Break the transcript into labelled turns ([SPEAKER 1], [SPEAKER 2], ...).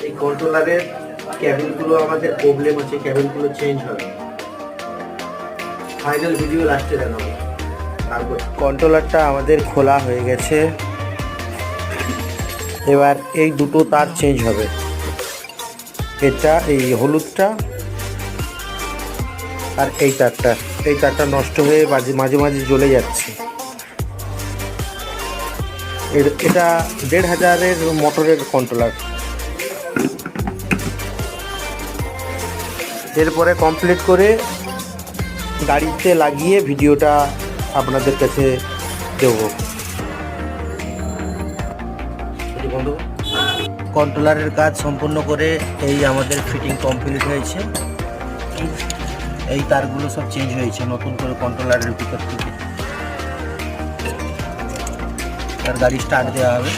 [SPEAKER 1] এই কন্ট্রোলারের ক্যাবিনগুলো আমাদের প্রবলেম আছে, ক্যাবিনগুলো চেঞ্জ হবে। ফাইনাল ভিডিও লাস্টে দেখাবো। তারপর কন্ট্রোলারটা আমাদের খোলা হয়ে গেছে। এবার এই দুটো তার চেঞ্জ হবে, এটা এই হলুদটা আর এই তারটা নষ্ট হয়ে মাঝে মাঝে জ্বলে যাচ্ছে। এটা 1500-এর মোটরের কন্ট্রোলার। এরপরে কমপ্লিট করে গাড়িতে লাগিয়ে ভিডিওটা আপনাদের কাছে দেব। কন্ট্রোলারের কাজ সম্পূর্ণ করে এই আমাদের ফিটিং কমপ্লিট হয়েছে। এই তারগুলো সব চেঞ্জ হয়েছে নতুন করে কন্ট্রোলারের ভিতর থেকে। আর গাড়ি স্টার্ট দেওয়া হবে।